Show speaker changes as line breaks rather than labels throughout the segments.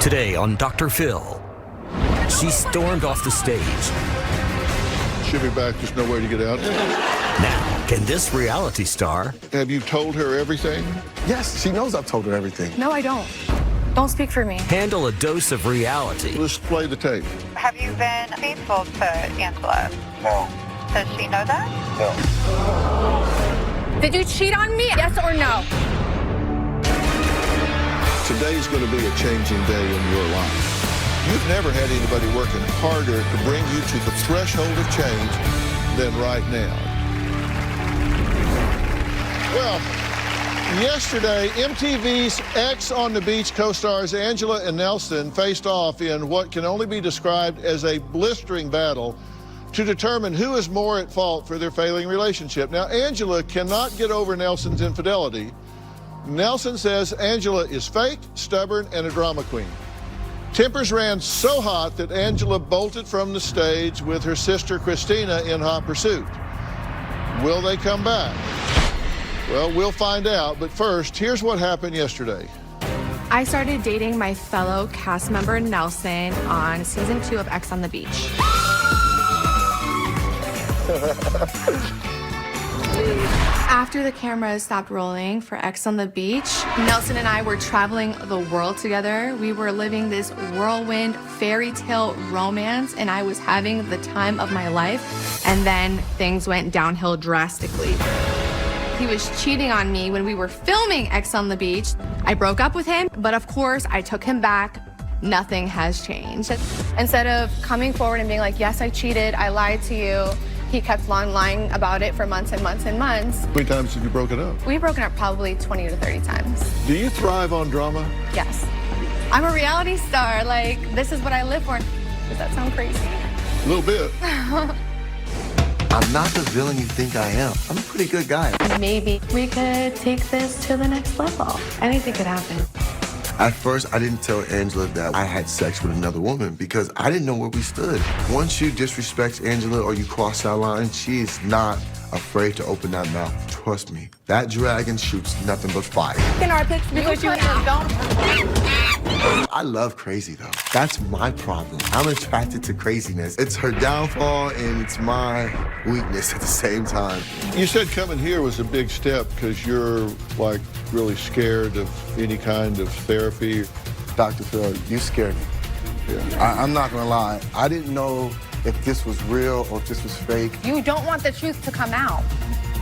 Today on Dr. Phil, she stormed off the stage.
She'll be back. There's no way to get out.
Now, can this reality star...
Have you told her everything?
Yes, she knows I've told her everything.
No, I don't. Don't speak for me.
handle a dose of reality?
Let's play the tape.
Have you been faithful to Angela?
No.
Does she know that?
No.
Did you cheat on me? Yes or no?
Today's going to be a changing day in your life. You've never had anybody working harder to bring you to the threshold of change than right now. Well, yesterday, MTV's X on the Beach co-stars Angela and Nelson faced off in what can only be described as a blistering battle to determine who is more at fault for their failing relationship. Now, Angela cannot get over Nelson's infidelity. Nelson says Angela is fake, stubborn, and a drama queen. Tempers ran so hot that Angela bolted from the stage with her sister Christina in hot pursuit. Will they come back? Well, we'll find out, but first, here's what happened yesterday.
I started dating my fellow cast member Nelson on season 2 of X on the Beach. After the cameras stopped rolling for X on the Beach, Nelson and I were traveling the world together. We were living this whirlwind fairy tale romance, and I was having the time of my life. And then things went downhill drastically. He was cheating on me when we were filming X on the Beach. I broke up with him, but of course I took him back. Nothing has changed. Instead of coming forward and being like, yes, I cheated, I lied to you, he kept on lying about it for months and months and months.
How many times have you broken up?
We've broken up probably 20 to 30 times.
Do you thrive on drama?
Yes. I'm a reality star. Like, this is what I live for. Does that sound crazy?
A little bit.
I'm not the villain you think I am. I'm a pretty good guy.
Maybe we could take this to the next level. Anything could happen.
At first, I didn't tell Angela that I had sex with another woman because I didn't know where we stood. Once you disrespect Angela or you cross that line, she is not afraid to open that mouth. Trust me, that dragon shoots nothing but fire.
In our picture, because you don't.
I love crazy, though. That's my problem. I'm attracted to craziness. It's her downfall, and it's my weakness at the same time.
You said coming here was a big step because you're, like, really scared of any kind of therapy.
Dr. Phil, you scared me.
Yeah.
I'm not gonna lie. I didn't know if this was real or if this was fake.
You don't want the truth to come out.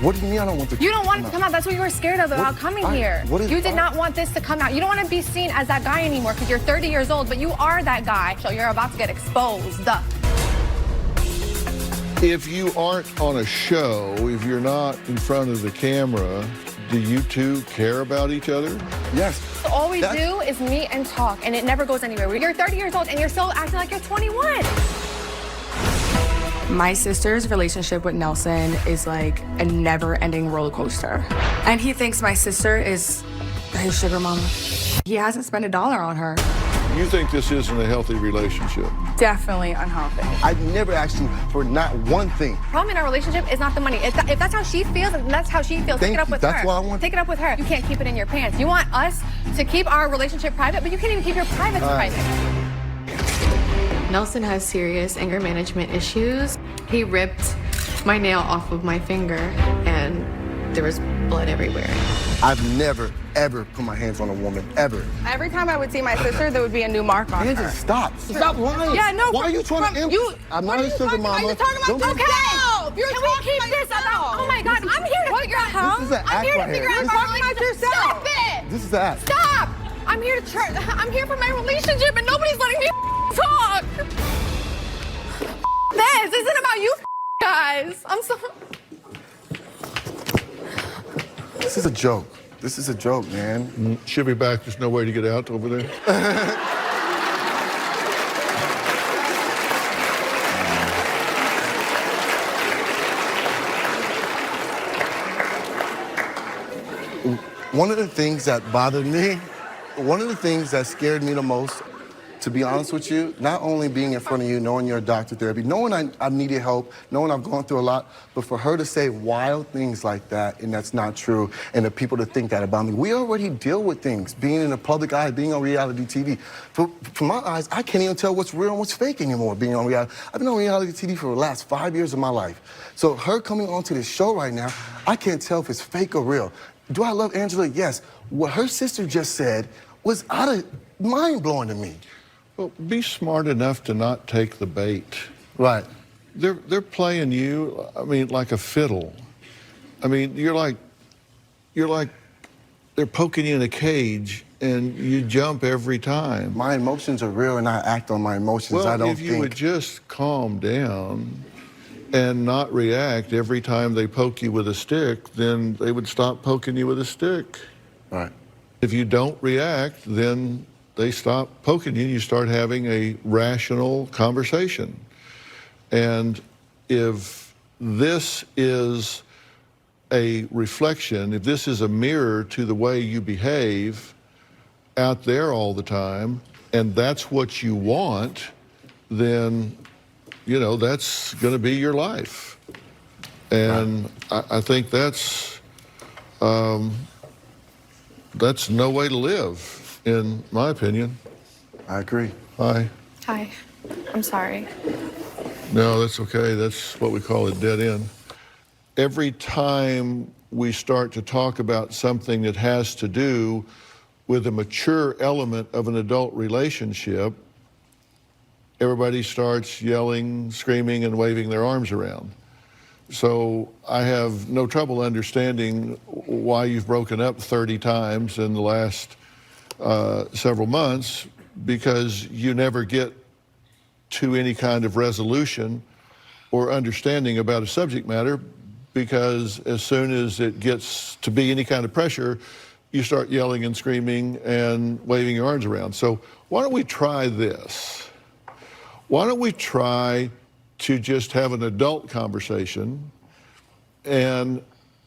What do you mean I don't want the
You don't want it to come out. That's what you were scared of about coming here. You did not want this to come out. You don't want to be seen as that guy anymore because you're 30 years old, but you are that guy. So you're about to get exposed.
If you aren't on a show, if you're not in front of the camera, do you two care about each other?
Yes.
So all we do is meet and talk, and it never goes anywhere. You're 30 years old, and you're still acting like you're 21. My sister's relationship with Nelson is like a never-ending roller coaster. And he thinks my sister is his sugar mama. He hasn't spent $1 on her.
You think this isn't a healthy relationship?
Definitely unhealthy.
I've never asked you for not one thing.
Problem in our relationship is not the money. If that's how she feels, then that's how she feels. Take it up with her.
That's what I want.
Take it up with her. You can't keep it in your pants. You want us to keep our relationship private, but you can't even keep your private private. Nelson has serious anger management issues. He ripped my nail off of my finger, and there was blood everywhere.
I've never, ever put my hands on a woman, ever.
Every time I would see my sister, there would be a new mark on
Angela,
her.
stop. Stop lying.
Yeah, no.
Why are you trying to... I'm not a sugar mama.
You're talking about
Don't-
yourself. You're
Can we
talking
keep
about
this
yourself.
about? Oh my God, I'm here to figure out how.
This is an
I'm
act
here to
right
figure
here.
out
You're
my
talking about
relationship.
yourself.
Stop it.
This is that.
Stop. I'm here to try. I'm here for my relationship, and nobody's letting me talk. This isn't about you guys. I'm so.
This is a joke. This is a joke, man.
She'll be back. There's no way to get out over there.
One of the things that bothered me, one of the things that scared me the most to be honest with you, not only being in front of you, knowing you're a doctor therapy, knowing I needed help, knowing I've gone through a lot, but for her to say wild things like that, and that's not true, and the people to think that about me, we already deal with things, being in the public eye, being on reality TV. From my eyes, I can't even tell what's real and what's fake anymore, being on reality. I've been on reality TV for the last 5 years of my life. So her coming onto this show right now, I can't tell if it's fake or real. Do I love Angela? Yes. What her sister just said was out of mind-blowing to me.
Well, be smart enough to not take the bait.
Right.
They're playing you, I mean, like a fiddle. I mean, you're like they're poking you in a cage and you jump every time.
My emotions are real and I act on my emotions.
Well,
I don't
if you would just calm down and not react every time they poke you with a stick, then they would stop poking you with a stick.
Right.
If you don't react, then they stop poking you and you start having a rational conversation. And if this is a reflection, if this is a mirror to the way you behave out there all the time, and that's what you want, then, you know, that's going to be your life. And I think that's no way to live, in my opinion.
I agree.
Hi.
Hi. I'm sorry.
No, that's okay. That's what we call a dead end. Every time we start to talk about something that has to do with a mature element of an adult relationship, everybody starts yelling, screaming, and waving their arms around. So I have no trouble understanding why you've broken up 30 times in the last several months, because you never get to any kind of resolution or understanding about a subject matter, because as soon as it gets to be any kind of pressure, you start yelling and screaming and waving your arms around. So why don't we try this? Why don't we try to just have an adult conversation and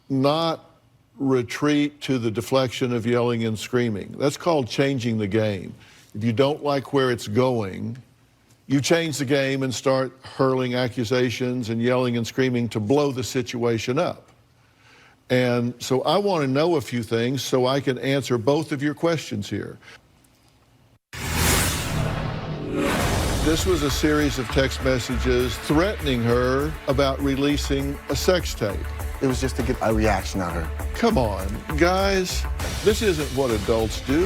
not retreat to the deflection of yelling and screaming? That's called changing the game. If you don't like where it's going, you change the game and start hurling accusations and yelling and screaming to blow the situation up. And so I want to know a few things so I can answer both of your questions here. This was a series of text messages threatening her about releasing a sex tape.
It was just to get a reaction out of her.
Come on, guys, this isn't what adults do.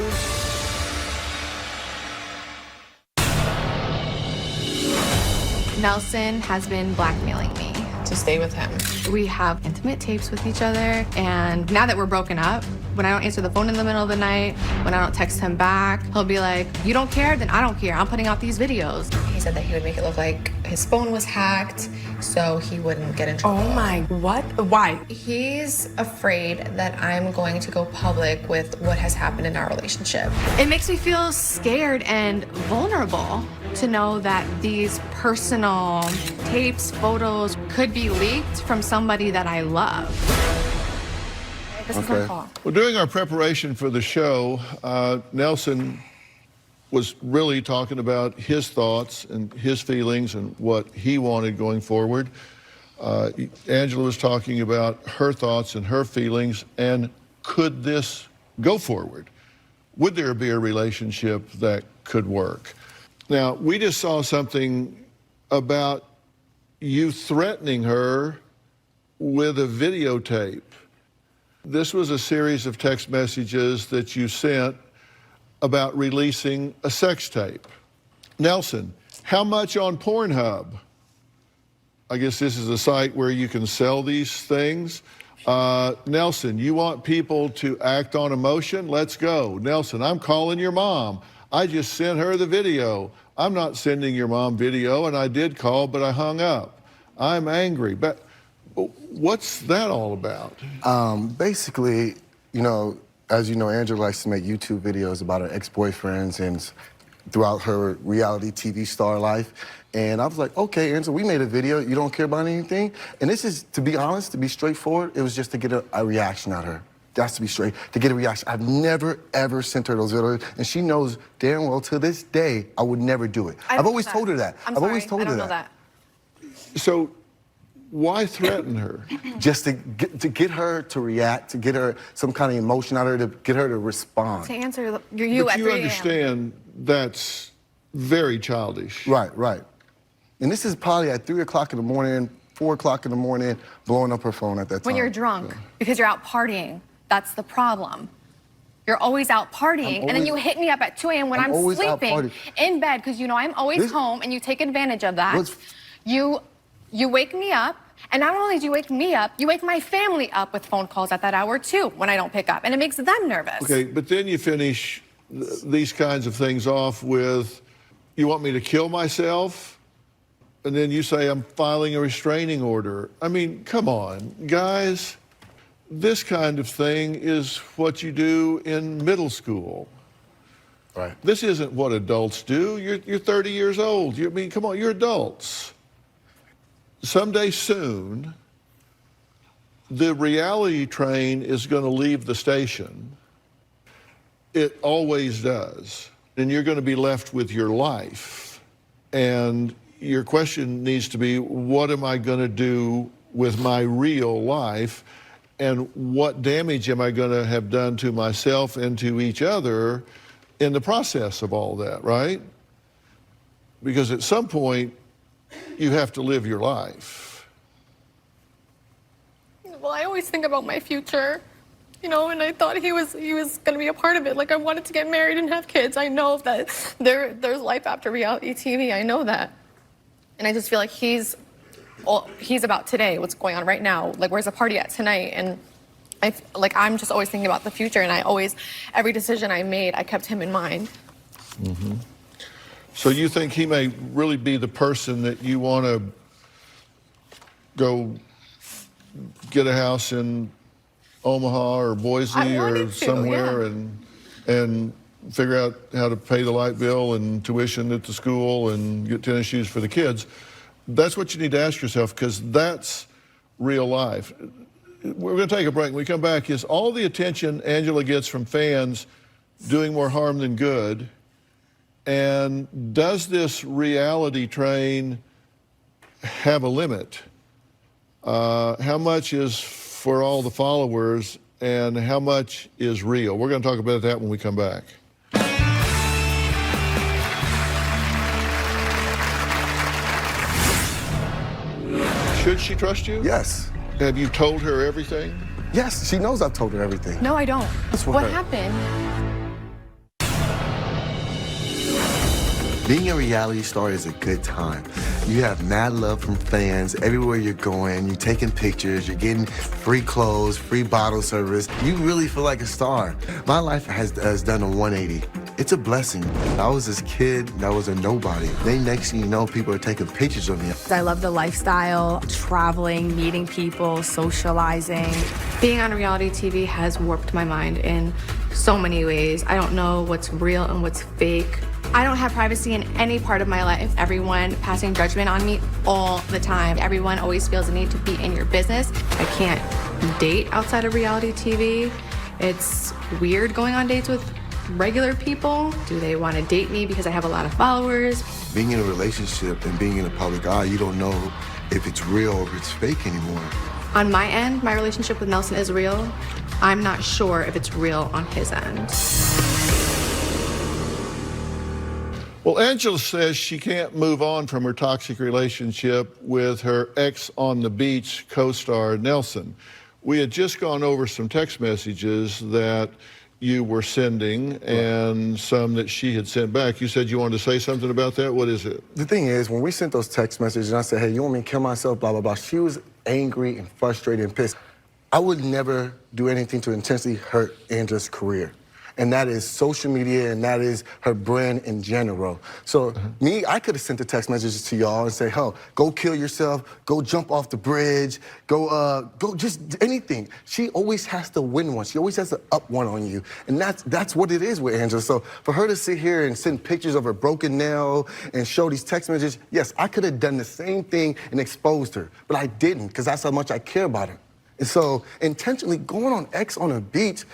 Nelson has been blackmailing me to stay with him. We have intimate tapes with each other, and now that we're broken up, when I don't answer the phone in the middle of the night, when I don't text him back, he'll be like, "You don't care? Then I don't care. I'm putting out these videos." He said that he would make it look like his phone was hacked so he wouldn't get in trouble.
Oh my, what? Why?
He's afraid that I'm going to go public with what has happened in our relationship. It makes me feel scared and vulnerable to know that these personal tapes, photos could be leaked from somebody that I love. This is my call.
Well, during our preparation for the show, Nelson was really talking about his thoughts and his feelings and what he wanted going forward. Angela was talking about her thoughts and her feelings, and could this go forward? Would there be a relationship that could work? Now, we just saw something about you threatening her with a videotape. This was a series of text messages that you sent about releasing a sex tape. Nelson, how much on Pornhub? I guess this is a site where you can sell these things. Nelson, you want people to act on emotion? Let's go. Nelson, I'm calling your mom. I just sent her the video. I'm not sending your mom video, and I did call, but I hung up. I'm angry. But what's that all about?
Basically, you know, as you know, Angela likes to make YouTube videos about her ex-boyfriends and throughout her reality TV star life. And I was like, okay, Angela, we made a video. You don't care about anything? And this is, to be honest, to be straightforward, it was just to get a reaction out of her. that's to be straight, to get a reaction. I've never, ever sent her those videos, and she knows damn well to this day I would never do it. I've always told her that.
I've
always told her
I don't know that.
So why threaten her?
Just to get her to react, to get her some kind of emotion out of her, to get her to respond.
To answer you
But
at
you
3 a.m.
understand that's very childish.
Right, right. And this is probably at 3 o'clock in the morning, 4 o'clock in the morning, blowing up her phone at that time.
When you're drunk, because you're out partying. That's the problem. You're always out partying, and then you hit me up at 2 a.m. when I'm
always out
sleeping
partying.
in bed, because you know I'm always home, and you take advantage of that. You wake me up, and not only do you wake me up, you wake my family up with phone calls at that hour too when I don't pick up, and it makes them nervous.
Okay, but then you finish these kinds of things off with, you want me to kill myself? And then you say I'm filing a restraining order. I mean, come on, guys. This kind of thing is what you do in middle school.
Right.
This isn't what adults do. You're 30 years old. I mean, come on, you're adults. Someday soon, the reality train is going to leave the station. It always does. And you're going to be left with your life. And your question needs to be, what am I going to do with my real life? And what damage am I going to have done to myself and to each other in the process of all that, right? Because at some point, you have to live your life.
Well, I always think about my future, you know, and I thought he was going to be a part of it. Like, I wanted to get married and have kids. I know that there's life after reality TV. I know that. And I just feel like he's about today, what's going on right now. Like, where's the party at tonight? And I'm just always thinking about the future, and every decision I made, I kept him in mind.
Mm-hmm. So you think he may really be the person that you want to go get a house in Omaha or Boise or somewhere and figure out how to pay the light bill and tuition at the school and get tennis shoes for the kids? That's what you need to ask yourself, because that's real life. We're going to take a break. When we come back, is all the attention Angela gets from fans doing more harm than good? And does this reality train have a limit? How much is for all the followers, and how much is real? We're going to talk about that when we come back. Should she trust you?
Yes.
Have you told her everything?
Yes, she knows I've told her everything.
No, I don't. What happened?
Being a reality star is a good time. You have mad love from fans everywhere you're going. You're taking pictures, you're getting free clothes, free bottle service. You really feel like a star. My life has done a 180. It's a blessing. I was this kid that was a nobody. Then next thing you know, people are taking pictures of me.
I love the lifestyle, traveling, meeting people, socializing.
Being on reality TV has warped my mind in so many ways. I don't know what's real and what's fake. I don't have privacy in any part of my life. Everyone passing judgment on me all the time. Everyone always feels the need to be in your business. I can't date outside of reality TV. It's weird going on dates with regular people. Do they want to date me because I have a lot of followers?
Being in a relationship and being in the public eye, you don't know if it's real or if it's fake anymore.
On my end, my relationship with Nelson is real. I'm not sure if it's real on his end.
Well, Angela says she can't move on from her toxic relationship with her ex on the beach co-star Nelson. We had just gone over some text messages that you were sending and some that she had sent back. You said you wanted to say something about that. What is it?
The thing is, when we sent those text messages and I said, hey, you want me to kill myself, blah, blah, blah, she was angry and frustrated and pissed. I would never do anything to intentionally hurt Angela's career. And that is social media, and that is her brand in general. So me, I could have sent the text messages to y'all and say, oh, go kill yourself, go jump off the bridge, go just anything. She always has to win one. She always has to up one on you. And that's what it is with Angela. So for her to sit here and send pictures of her broken nail and show these text messages, yes, I could have done the same thing and exposed her, but I didn't, because that's how much I care about her. And so intentionally going on X on a beach,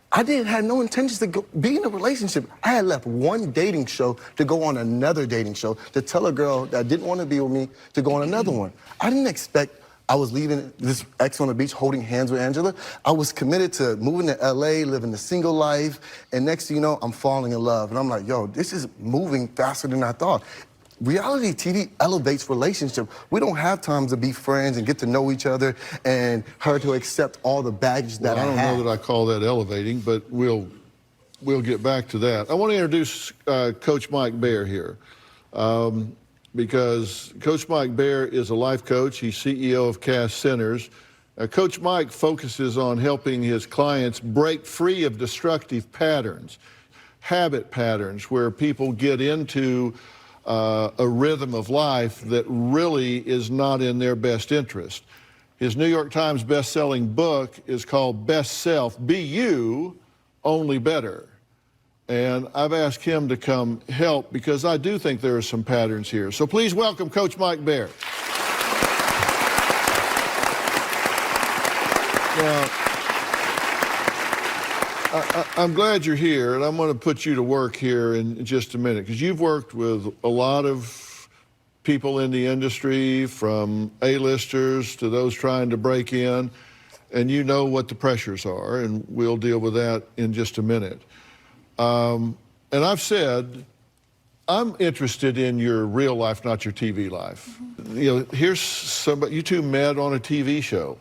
I didn't have no intentions to be in a relationship. I had left one dating show to go on another dating show, to tell a girl that didn't want to be with me to go on another one. I didn't expect I was leaving this X on the beach holding hands with Angela. I was committed to moving to LA, living a single life, and next thing you know, I'm falling in love. And I'm like, yo, this is moving faster than I thought. Reality TV elevates relationship. We don't have time to be friends and get to know each other and her to accept all the baggage that
I don't
have.
know that I call that elevating, but we'll get back to that. I want to introduce Coach Mike Baer here because Coach Mike Baer is a life coach. He's CEO of Cast Centers. Coach Mike focuses on helping his clients break free of destructive patterns, habit patterns, where people get into a rhythm of life that really is not in their best interest. His New York Times best-selling book is called Best Self, Be You, Only Better. And I've asked him to come help because I do think there are some patterns here. So please welcome Coach Mike Baer. Now, I'm glad you're here, and I'm going to put you to work here in just a minute, because you've worked with a lot of people in the industry, from A-listers to those trying to break in, and you know what the pressures are, and we'll deal with that in just a minute. And I've said, I'm interested in your real life, not your TV life. Mm-hmm. You know, here's somebody, you two met on a TV show,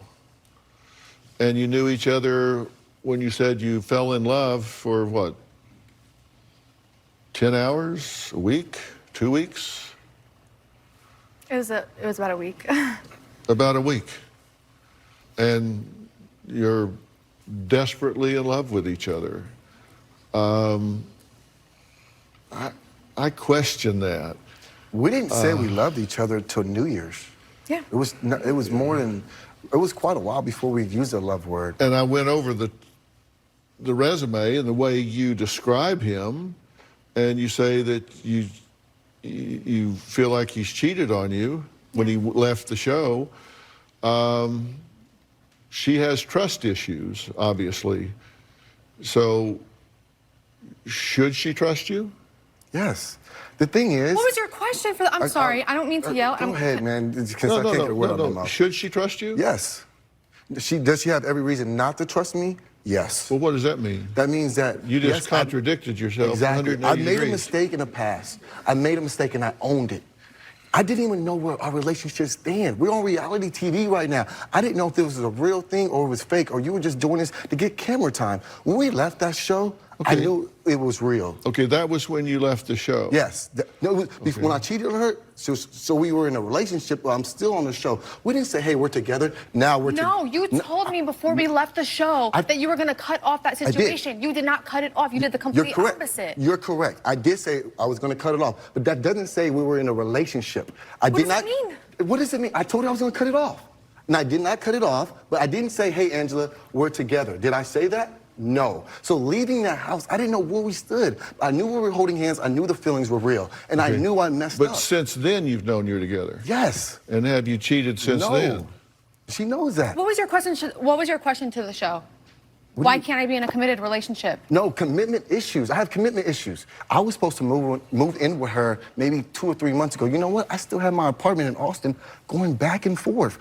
and you knew each other when you said you fell in love for what, 10 hours, a week, 2 weeks?
It was about a week.
About a week. And you're desperately in love with each other. I question that.
We didn't say we loved each other till New Year's.
Yeah.
It was more than, it was quite a while before we used the love word.
And I went over the resume and the way you describe him, and you say that you feel like he's cheated on you when he left the show. She has trust issues, obviously. So should she trust you?
Yes. The thing is...
What was your question for the... I'm sorry, I don't mean to yell.
Go ahead, man, because I can't get a word out of my mouth.
Should she trust you?
Yes. Does she have every reason not to trust me? Yes.
Well, what does that mean?
That means that...
You just contradicted yourself.
Exactly. I made a mistake in the past. I made a mistake and I owned it. I didn't even know where our relationship stand. We're on reality TV right now. I didn't know if this was a real thing or it was fake, or you were just doing this to get camera time. When we left that show, I knew it was real.
Okay, that was when you left the show.
Yes. When I cheated on her, so we were in a relationship, but I'm still on the show. We didn't say, hey, we're together, now we're together.
No, you told me before we left the show that you were going to cut off that situation. You did not cut it off. You did the complete opposite.
You're correct. I did say I was going to cut it off, but that doesn't say we were in a relationship.
What does it mean?
What does it mean? I told her I was going to cut it off. And I did not cut it off, but I didn't say, hey, Angela, we're together. Did I say that? No. So leaving that house, I didn't know where we stood. I knew we were holding hands. I knew the feelings were real. And I knew I messed up.
But since then, you've known you're together.
Yes.
And have you cheated since then?
No. She knows that.
What was your question? What was your question to the show? Why can't I be in a committed relationship?
No, commitment issues. I have commitment issues. I was supposed to move in with her maybe 2 or 3 months ago. You know what? I still have my apartment in Austin, going back and forth,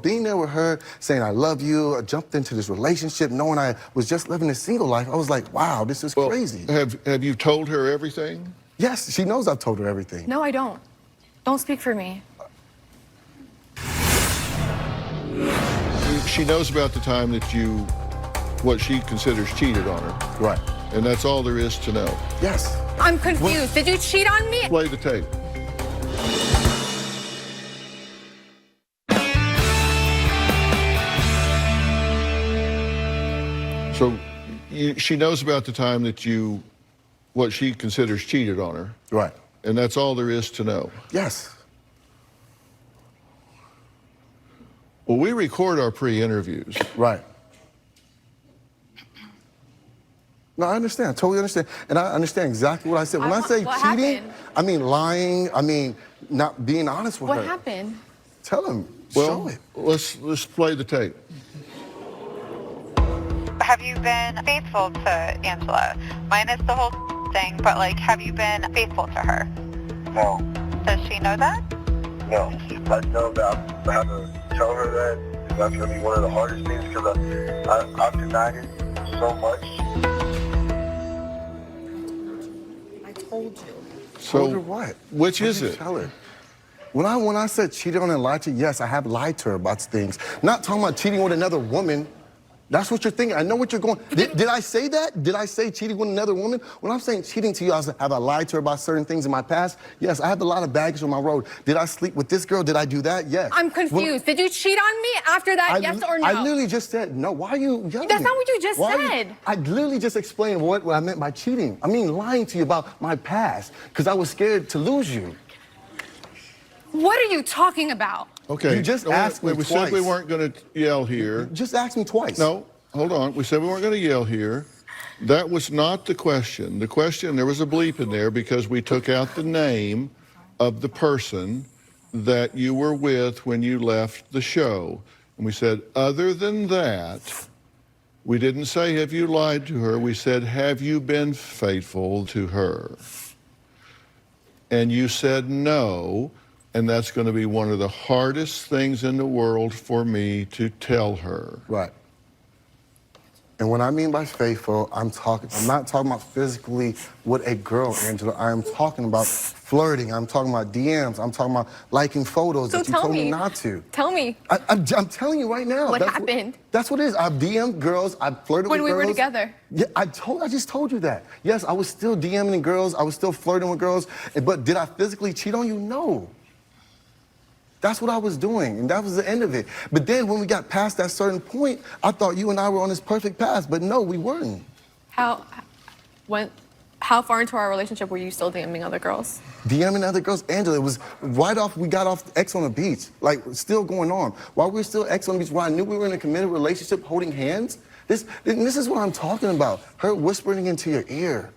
being there with her, saying I love you. I jumped into this relationship knowing I was just living a single life. I was like, wow, this is crazy.
Have you told her everything?
Yes, she knows I've told her everything.
No, I don't. Don't speak for me.
She knows about the time that you, what she considers cheated on her.
Right.
And that's all there is to know.
Yes.
I'm confused. Did you cheat on me?
Play the tape. So she knows about the time that you, what she considers cheated on her.
Right.
And that's all there is to know.
Yes.
Well, we record our pre-interviews.
Right. No, I understand. Totally understand. And I understand exactly what I said. When I say cheating, I mean lying. I mean not being honest with her.
What happened?
Tell him. Show it.
let's play the tape.
Have you been faithful to Angela? Minus the whole thing, but like, have you been faithful to her?
No.
Does she know that?
No. I know that I have to tell her that. And that's going to be one of the hardest things because I've denied it so much.
I told you.
Told her what?
Which
What
is
did you
it?
Tell her. When I said cheated on and lied to, yes, I have lied to her about things. Not talking about cheating with another woman. That's what you're thinking. I know what you're going. Did I say that? Did I say cheating with another woman? When I'm saying cheating to you, have I lied to her about certain things in my past? Yes, I have a lot of baggage on my road. Did I sleep with this girl? Did I do that? Yes.
I'm confused. Did you cheat on me after that, yes or no?
I literally just said no. Why are you yelling?
That's not what you just said.
I literally just explained what I meant by cheating. I mean lying to you about my past because I was scared to lose you.
What are you talking about?
Okay.
You just asked me
We
twice.
said we weren't going to yell here.
Just asked me twice.
No, hold on. We said we weren't going to yell here. That was not the question. The question, there was a bleep in there because we took out the name of the person that you were with when you left the show. And we said, other than that, we didn't say, have you lied to her? We said, have you been faithful to her? And you said no. And that's going to be one of the hardest things in the world for me to tell her.
Right. And what I mean by faithful, I'm not talking about physically with a girl, Angela. I'm talking about flirting. I'm talking about DMs. I'm talking about liking photos that you told me not to.
Tell me.
I'm telling you right now.
What happened?
That's what it is. I've DM'd girls. I've flirted with girls.
When we were together.
Yeah, I just told you that. Yes, I was still DMing girls. I was still flirting with girls. But did I physically cheat on you? No. That's what I was doing, and that was the end of it. But then when we got past that certain point, I thought you and I were on this perfect path, but no, we weren't.
How far into our relationship were you still DMing other girls?
DMing other girls, Angela, it was right off, we got off X on the beach, like still going on. While we were still X on the beach, while I knew we were in a committed relationship holding hands, this is what I'm talking about. Her whispering into your ear.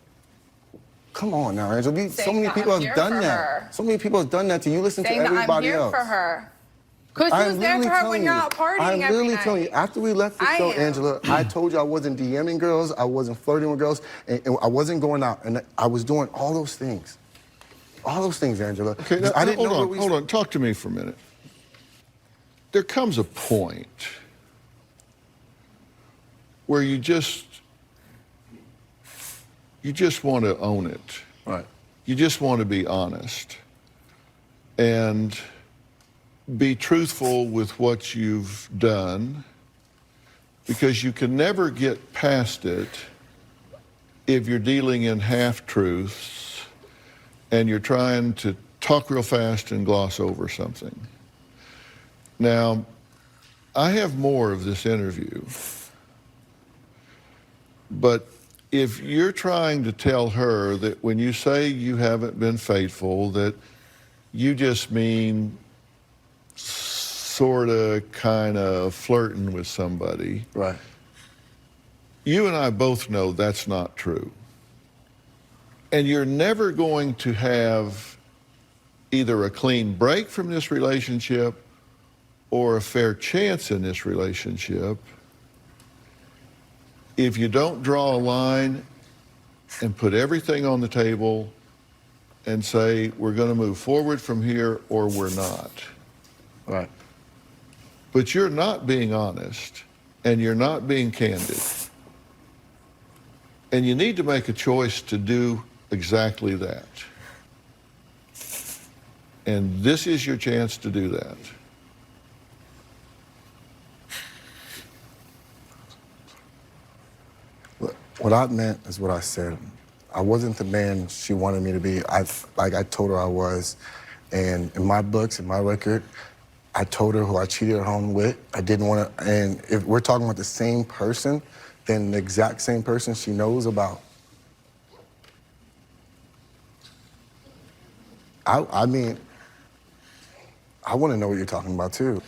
Come on now, Angela. So many people have done that. So many people have done that to you. Listen to everybody else.
I'm here for her. Because you was there for her when you're out partying every night.
I'm literally telling you, after we left the show, Angela, I told you I wasn't DMing girls, I wasn't flirting with girls, and I wasn't going out, and I was doing all those things. All those things, Angela.
Okay, now,
I didn't know
hold on. Talk to me for a minute. There comes a point where you just want to own it.
Right.
You just want to be honest and be truthful with what you've done, because you can never get past it if you're dealing in half-truths and you're trying to talk real fast and gloss over something. Now, I have more of this interview, but if you're trying to tell her that when you say you haven't been faithful, that you just mean sort of, kind of flirting with somebody.
Right.
You and I both know that's not true. And you're never going to have either a clean break from this relationship or a fair chance in this relationship if you don't draw a line and put everything on the table and say, we're going to move forward from here or we're not.
Right.
But you're not being honest and you're not being candid. And you need to make a choice to do exactly that. And this is your chance to do that.
What I meant is what I said. I wasn't the man she wanted me to be. Like I told her I was. And in my books, in my record, I told her who I cheated at home with. I didn't want to, and if we're talking about the same person, then the exact same person she knows about. I mean, I want to know what you're talking about too.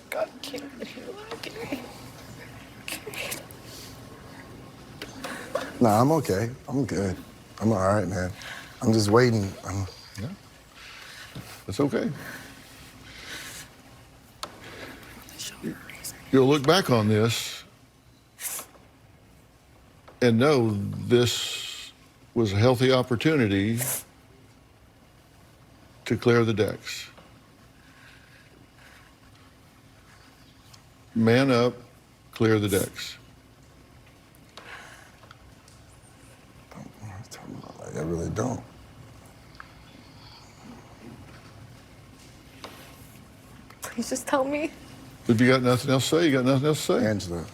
God, I can't believe you lied to me.
Nah, I'm okay. I'm good. I'm all right, man. I'm just waiting.
Yeah. That's okay. you'll look back on this and know this was a healthy opportunity to clear the decks. Man up, clear the decks.
I really don't.
Please just tell me.
If you got nothing else to say, you got nothing else to say?
Angela,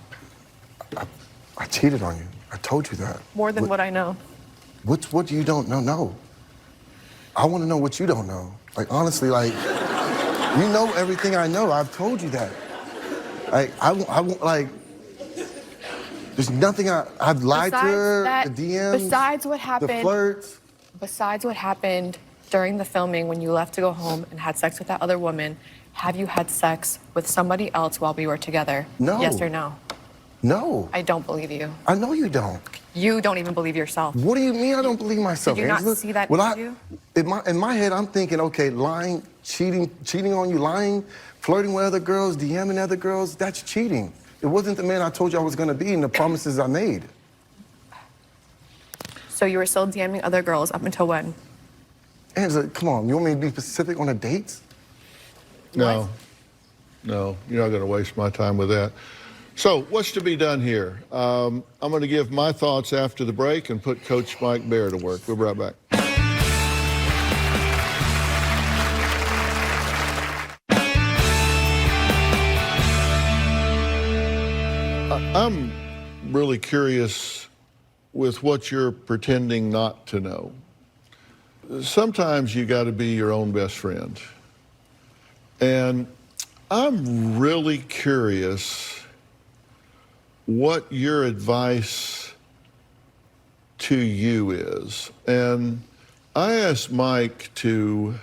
I cheated on you. I told you that.
More than what I know.
What you don't know? No. I want to know what you don't know. Like, honestly, like, you know everything I know. I've told you that. Like, I won't, like, there's nothing I've lied to her, the DMs,
besides what happened,
the flirts.
Besides what happened during the filming when you left to go home and had sex with that other woman, have you had sex with somebody else while we were together?
No.
Yes or no?
No.
I don't believe you.
I know you don't.
You don't even believe yourself.
What do you mean I don't believe myself,
Did you
Angela?
not see that
well,
interview?
In my head, I'm thinking, okay, lying, cheating on you, lying, flirting with other girls, DMing other girls, that's cheating. It wasn't the man I told you I was going to be and the promises I made.
So you were still DMing other girls up until when?
Angela, come on, you want me to be specific on the dates?
No. No, you're not going to waste my time with that. So what's to be done here? I'm going to give my thoughts after the break and put Coach Mike Bear to work. We'll be right back. I'm really curious with what you're pretending not to know. Sometimes you got to be your own best friend. And I'm really curious what your advice to you is. And I asked Mike to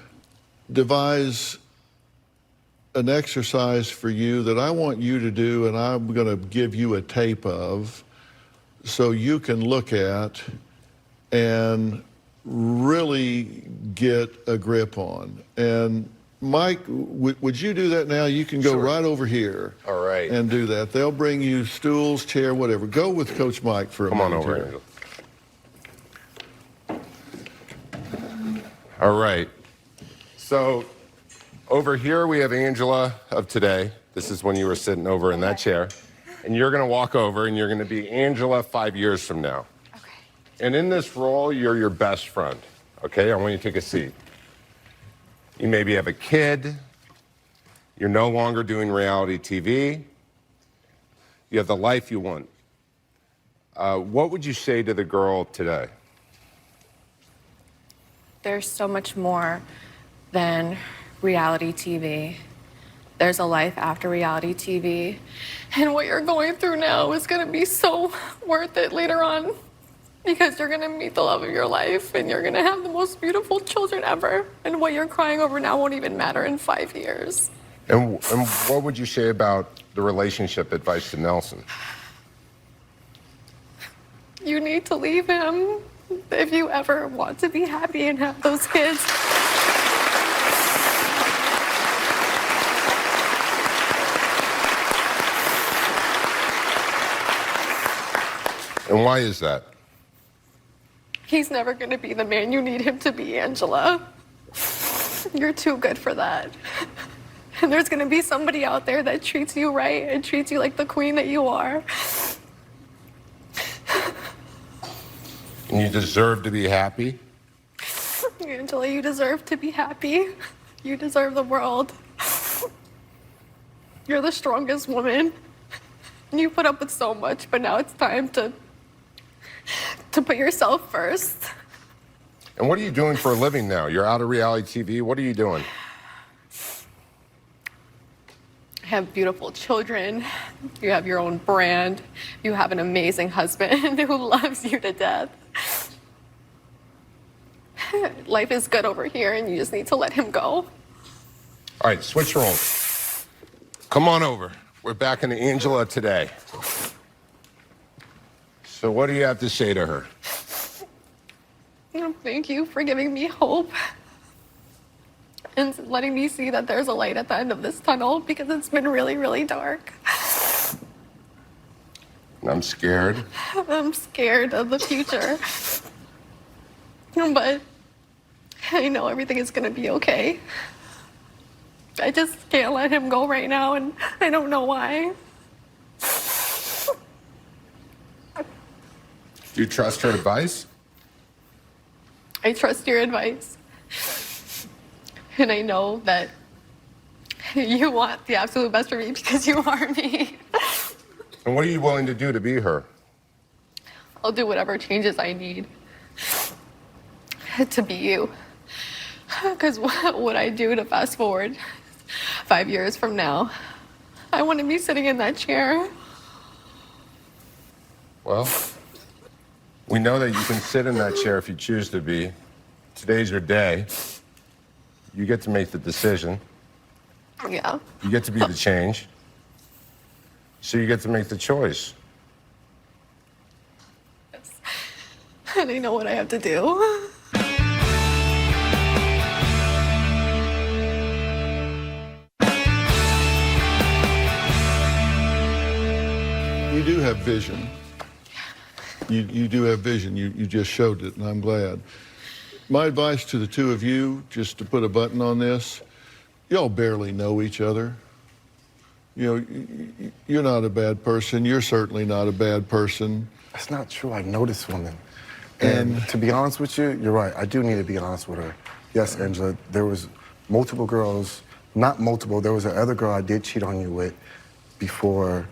devise an exercise for you that I want you to do, and I'm going to give you a tape of so you can look at and really get a grip on. And Mike, would you do that now? You can go right over here.
All right.
And do that. They'll bring you stools, chair, whatever. Go with Coach Mike for a minute.
Come on over, Angela. All right. So over here we have Angela of today. This is when you were sitting over in that chair. And you're going to walk over and you're going to be Angela 5 years from now.
Okay.
And in this role, you're your best friend. Okay? I want you to take a seat. You maybe have a kid. You're no longer doing reality TV. You have the life you want. What would you say to the girl today?
There's so much more than reality TV. There's a life after reality TV.
And what you're going through now is going to be so worth it later on, because you're going to meet the love of your life and you're going to have the most beautiful children ever. And what you're crying over now won't even matter in 5 years.
And what would you say about the relationship advice to Nelson?
You need to leave him if you ever want to be happy and have those kids.
And why is that?
He's never going to be the man you need him to be, Angela. You're too good for that. And there's going to be somebody out there that treats you right and treats you like the queen that you are.
And you deserve to be happy?
Angela, you deserve to be happy. You deserve the world. You're the strongest woman. And you put up with so much, but now it's time to put yourself first.
And what are you doing for a living now? You're out of reality TV. What are you doing?
I have beautiful children. You have your own brand. You have an amazing husband who loves you to death. Life is good over here, and you just need to let him go.
All right, switch roles. Come on over. We're back into Angela today. So what do you have to say to her?
Thank you for giving me hope and letting me see that there's a light at the end of this tunnel, because it's been really, really dark.
I'm scared.
I'm scared of the future. But I know everything is going to be okay. I just can't let him go right now, and I don't know why.
Do you trust her advice?
I trust your advice. And I know that you want the absolute best for me because you are me.
And what are you willing to do to be her?
I'll do whatever changes I need to be you. Because what would I do to fast forward 5 years from now? I want to be sitting in that chair.
Well, we know that you can sit in that chair if you choose to be. Today's your day. You get to make the decision.
Yeah.
You get to be the change. So you get to make the choice.
And I know what I have to do.
You do have vision. You do have vision. You just showed it, and I'm glad. My advice to the two of you, just to put a button on this, y'all barely know each other. You know, you're not a bad person. You're certainly not a bad person.
That's not true. I know this woman. And to be honest with you, you're right. I do need to be honest with her. Yes, Angela, there was multiple girls, not multiple, there was another girl I did cheat on you with before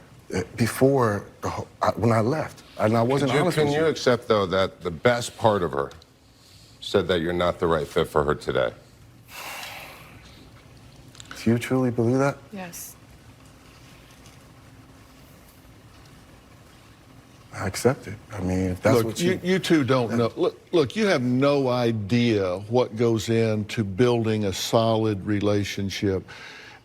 when I left. And I wasn't honest with you.
Can you accept, though, that the best part of her said that you're not the right fit for her today?
Do you truly believe that?
Yes.
I accept it. I mean, if that's
Look,
what
you two don't know. Look, you have no idea what goes into building a solid relationship.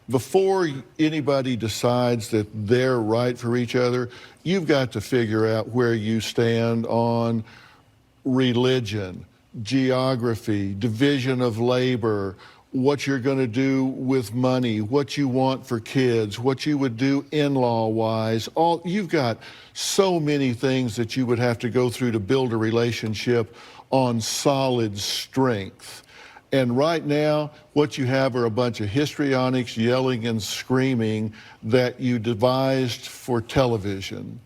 Before anybody decides that they're right for each other, you've got to figure out where you stand on religion, geography, division of labor, what you're going to do with money, what you want for kids, what you would do in-law wise. You've got so many things that you would have to go through to build a relationship on solid strength. And right now, what you have are a bunch of histrionics yelling and screaming that you devised for television.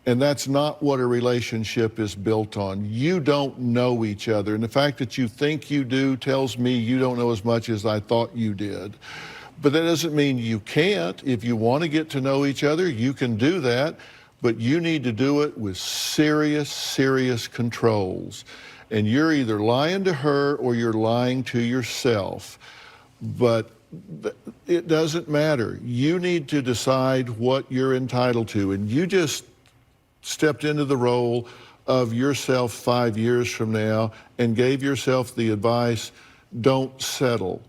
And that's not what a relationship is built on. You don't know each other. And the fact that you think you do tells me you don't know as much as I thought you did. But that doesn't mean you can't. If you want to get to know each other, you can do that. But you need to do it with serious, serious controls. And you're either lying to her or you're lying to yourself. But it doesn't matter. You need to decide what you're entitled to. And you just stepped into the role of yourself 5 years from now and gave yourself the advice, don't settle.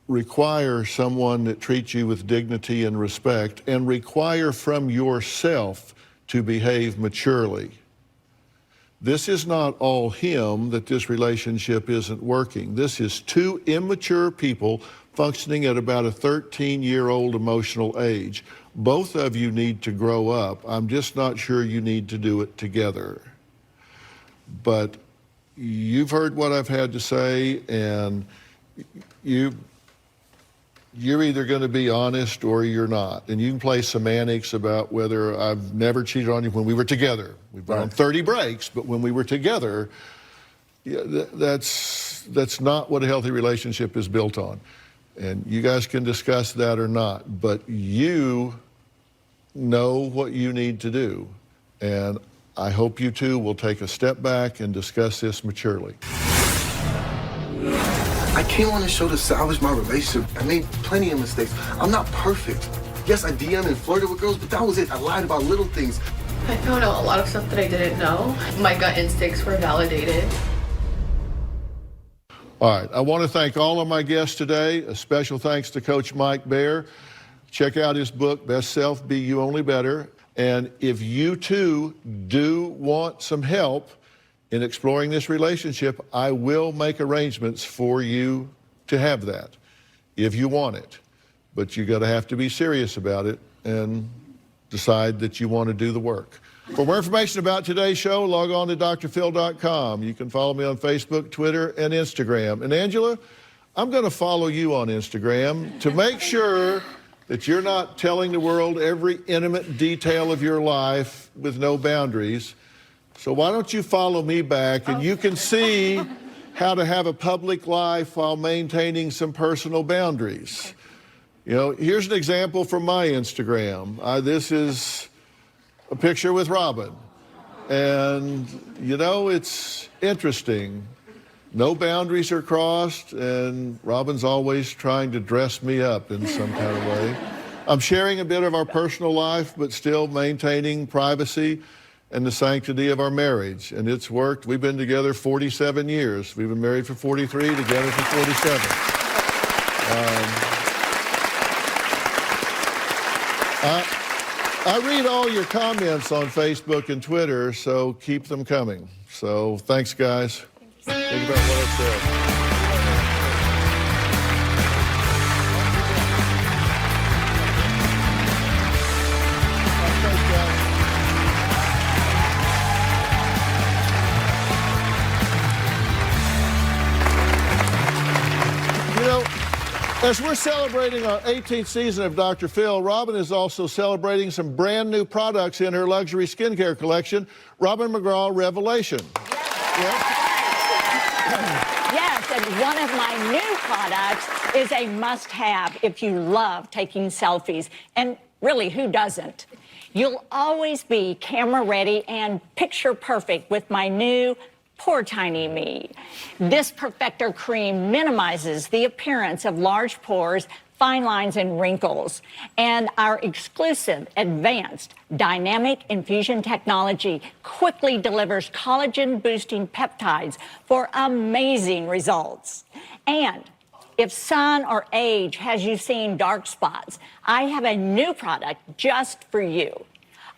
Require someone that treats you with dignity and respect, and require from yourself to behave maturely. This is not all him that this relationship isn't working. This is two immature people functioning at about a 13-year-old emotional age. Both of you need to grow up. I'm just not sure you need to do it together. But you've heard what I've had to say, and you're either going to be honest or you're not. And you can play semantics about whether I've never cheated on you when we were together. We've been on 30 breaks, but when we were together, that's not what a healthy relationship is built on. And you guys can discuss that or not, but you know what you need to do. And I hope you two will take a step back and discuss this maturely.
I came on this show to salvage my relationship. I made plenty of mistakes. I'm not perfect. Yes, I DM'd and flirted with girls, but that was it. I lied about little things.
I found out a lot of stuff that I didn't know. My gut instincts were validated.
All right, I want to thank all of my guests today. A special thanks to Coach Mike Baer. Check out his book, Best Self, Be You Only Better. And if you too do want some help in exploring this relationship, I will make arrangements for you to have that if you want it. But you're going to have to be serious about it, and decide that you want to do the work. For more information about today's show, log on to drphil.com. You can follow me on Facebook, Twitter, and Instagram. And Angela, I'm going to follow you on Instagram to make sure that you're not telling the world every intimate detail of your life with no boundaries. So why don't you follow me back, and you can see how to have a public life while maintaining some personal boundaries. You know, here's an example from my Instagram. This is a picture with Robin. And, you know, it's interesting. No boundaries are crossed, and Robin's always trying to dress me up in some kind of way. I'm sharing a bit of our personal life, but still maintaining privacy and the sanctity of our marriage. And it's worked. We've been together 47 years. We've been married for 43, together for 47. I read all your comments on Facebook and Twitter, so keep them coming. So thanks, guys. Think about what I said. As we're celebrating our 18th season of Dr. Phil, Robin is also celebrating some brand new products in her luxury skincare collection, Robin McGraw Revelation.
Yes, and one of my new products is a must-have if you love taking selfies. And really, who doesn't? You'll always be camera ready and picture perfect with my new Pore Tiny Me. This Perfector cream minimizes the appearance of large pores, fine lines, and wrinkles. And our exclusive advanced dynamic infusion technology quickly delivers collagen-boosting peptides for amazing results. And if sun or age has you seeing dark spots, I have a new product just for you.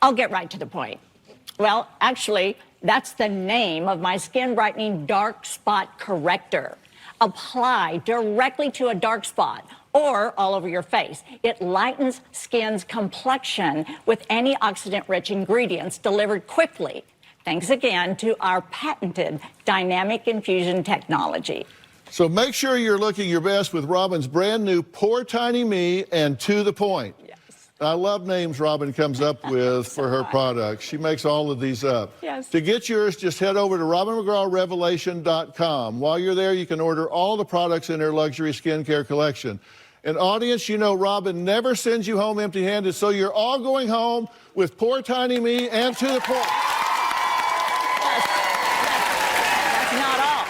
I'll get right to the point. Well, actually, that's the name of my skin brightening dark spot corrector. Apply directly to a dark spot or all over your face. It lightens skin's complexion with antioxidant-rich ingredients delivered quickly. Thanks again to our patented dynamic infusion technology.
So make sure you're looking your best with Robin's brand new Pore Tiny Me and To the Point. I love names Robin comes up with for her products. She makes all of these up.
Yes.
To get yours, just head over to robinmcgrawrevelation.com. While you're there, you can order all the products in her luxury skincare collection. And audience, you know Robin never sends you home empty-handed, so you're all going home with Pore Tiny Me and To the Point.
That's not all.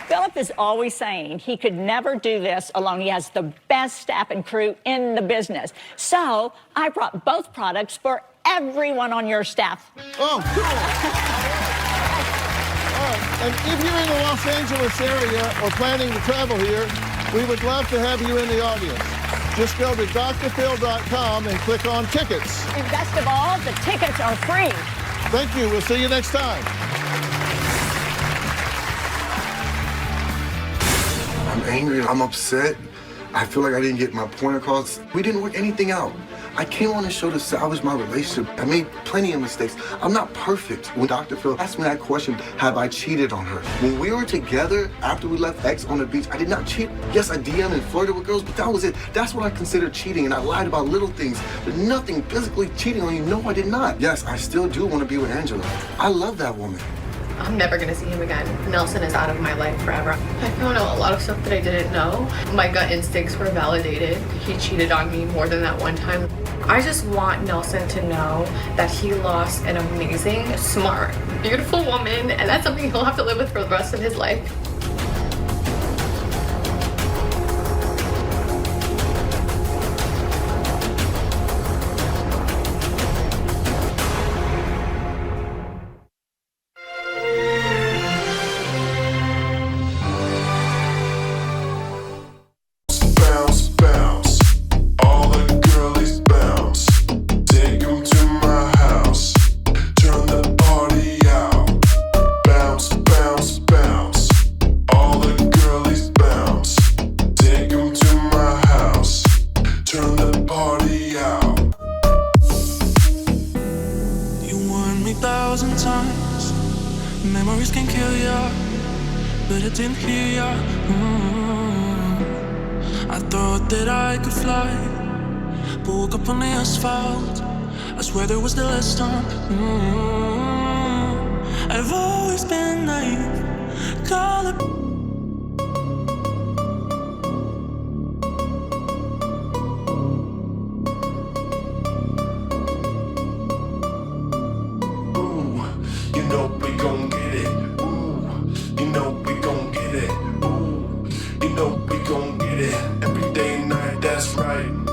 Philip is always saying he could never do this alone. He has the best staff and crew in the business. So I brought both products for everyone on your staff.
Oh, cool. All right. And if you're in the Los Angeles area or planning to travel here, we would love to have you in the audience. Just go to drphil.com and click on tickets.
And best of all, the tickets are free.
Thank you. We'll see you next time.
I'm angry, I'm upset. I feel like I didn't get my point across. We didn't work anything out. I came on the show to salvage my relationship. I made plenty of mistakes. I'm not perfect. When Dr. Phil asked me that question, have I cheated on her? When we were together, after we left X on the beach, I did not cheat. Yes, I DM'd and flirted with girls, but that was it. That's what I consider cheating, and I lied about little things. But nothing physically cheating on you. No, I did not. Yes, I still do want to be with Angela. I love that woman.
I'm never gonna see him again. Nelson is out of my life forever. I found out a lot of stuff that I didn't know. My gut instincts were validated. He cheated on me more than that one time. I just want Nelson to know that he lost an amazing, smart, beautiful woman, and that's something he'll have to live with for the rest of his life.
Turn the party out. Bounce, bounce, bounce. that I could fly, but woke up on the asphalt. I swear there was the last time. I've always been naive. Call it.
Ooh, you know we gon' get it. Ooh, you know we gon' get it. Ooh, you know we gon' get it. Every day and night, that's right.